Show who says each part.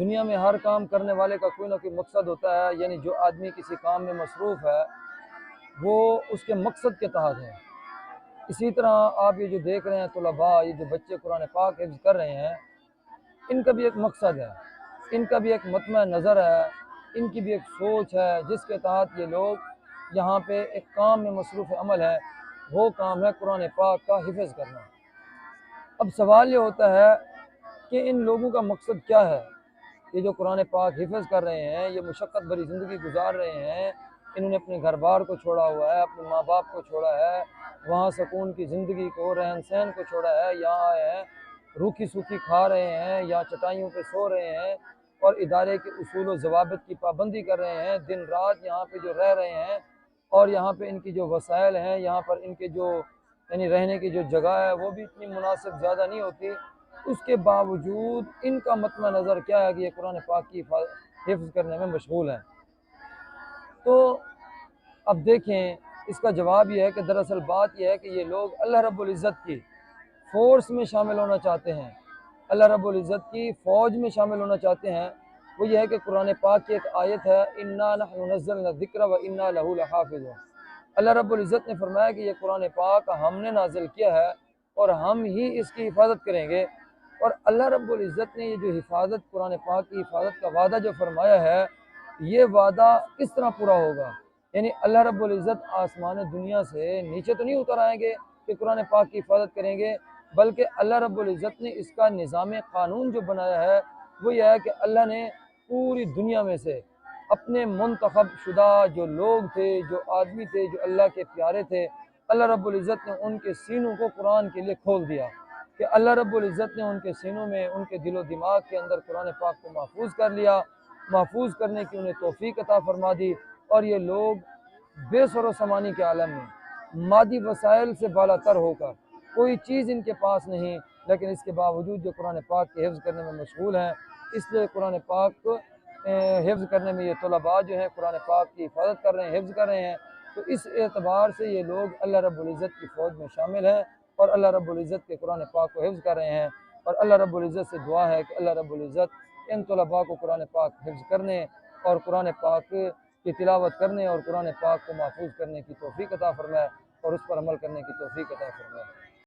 Speaker 1: دنیا میں ہر کام کرنے والے کا کوئی نہ کوئی مقصد ہوتا ہے، یعنی جو آدمی کسی کام میں مصروف ہے وہ اس کے مقصد کے تحت ہے۔ اسی طرح آپ یہ جو دیکھ رہے ہیں طلباء، یہ جو بچے قرآن پاک حفظ کر رہے ہیں، ان کا بھی ایک مقصد ہے، ان کا بھی ایک مطمع نظر ہے، ان کی بھی ایک سوچ ہے جس کے تحت یہ لوگ یہاں پہ ایک کام میں مصروف عمل ہے، وہ کام ہے قرآن پاک کا حفظ کرنا۔ اب سوال یہ ہوتا ہے کہ ان لوگوں کا مقصد کیا ہے؟ یہ جو قرآن پاک حفظ کر رہے ہیں، یہ مشقت بھری زندگی گزار رہے ہیں، انہوں نے اپنے گھر بار کو چھوڑا ہوا ہے، اپنے ماں باپ کو چھوڑا ہے، وہاں سکون کی زندگی کو، رہن سہن کو چھوڑا ہے، یہاں آئے ہیں، روکھی سوکھی کھا رہے ہیں یا چٹائیوں پہ سو رہے ہیں اور ادارے کے اصول و ضوابط کی پابندی کر رہے ہیں، دن رات یہاں پہ جو رہ رہے ہیں، اور یہاں پہ ان کی جو وسائل ہیں، یہاں پر ان کے جو یعنی رہنے کی جو جگہ ہے وہ بھی اتنی مناسب زیادہ نہیں ہوتی، اس کے باوجود ان کا مطمع نظر کیا ہے کہ یہ قرآن پاک کی حفظ کرنے میں مشغول ہیں۔ تو اب دیکھیں اس کا جواب یہ ہے کہ دراصل بات یہ ہے کہ یہ لوگ اللہ رب العزت کی فورس میں شامل ہونا چاہتے ہیں، اللہ رب العزت کی فوج میں شامل ہونا چاہتے ہیں۔ وہ یہ ہے کہ قرآن پاک کی ایک آیت ہے، اِنَّا نَحْنُ نَزَّلْنَا الذِّكْرَ وَإِنَّا لَهُ لَحَافِظُونَ۔ اللہ رب العزت نے فرمایا کہ یہ قرآن پاک ہم نے نازل کیا ہے اور ہم ہی اس کی حفاظت کریں گے۔ اور اللہ رب العزت نے یہ جو حفاظت، قرآن پاک کی حفاظت کا وعدہ جو فرمایا ہے، یہ وعدہ کس طرح پورا ہوگا؟ یعنی اللہ رب العزت آسمان دنیا سے نیچے تو نہیں اتر آئیں گے کہ قرآن پاک کی حفاظت کریں گے، بلکہ اللہ رب العزت نے اس کا نظام قانون جو بنایا ہے وہ یہ ہے کہ اللہ نے پوری دنیا میں سے اپنے منتخب شدہ جو لوگ تھے، جو آدمی تھے، جو اللہ کے پیارے تھے، اللہ رب العزت نے ان کے سینوں کو قرآن کے لیے کھول دیا کہ اللہ رب العزت نے ان کے سینوں میں، ان کے دل و دماغ کے اندر قرآن پاک کو محفوظ کر لیا، محفوظ کرنے کی انہیں توفیق عطا فرما دی، اور یہ لوگ بے سر و سامانی کے عالم میں مادی وسائل سے بالا تر ہو کر، کوئی چیز ان کے پاس نہیں، لیکن اس کے باوجود جو قرآن پاک کے حفظ کرنے میں مشغول ہیں۔ اس لیے قرآن پاک کو حفظ کرنے میں یہ طلباء جو ہیں قرآن پاک کی حفاظت کر رہے ہیں، حفظ کر رہے ہیں، تو اس اعتبار سے یہ لوگ اللہ رب العزت کی فوج میں شامل ہیں اور اللہ رب العزت کے قرآن پاک کو حفظ کر رہے ہیں۔ اور اللہ رب العزت سے دعا ہے کہ اللہ رب العزت ان طلباء کو قرآن پاک حفظ کرنے اور قرآن پاک کی تلاوت کرنے اور قرآن پاک کو محفوظ کرنے کی توفیق عطا فرمائے اور اس پر عمل کرنے کی توفیق عطا فرمائے۔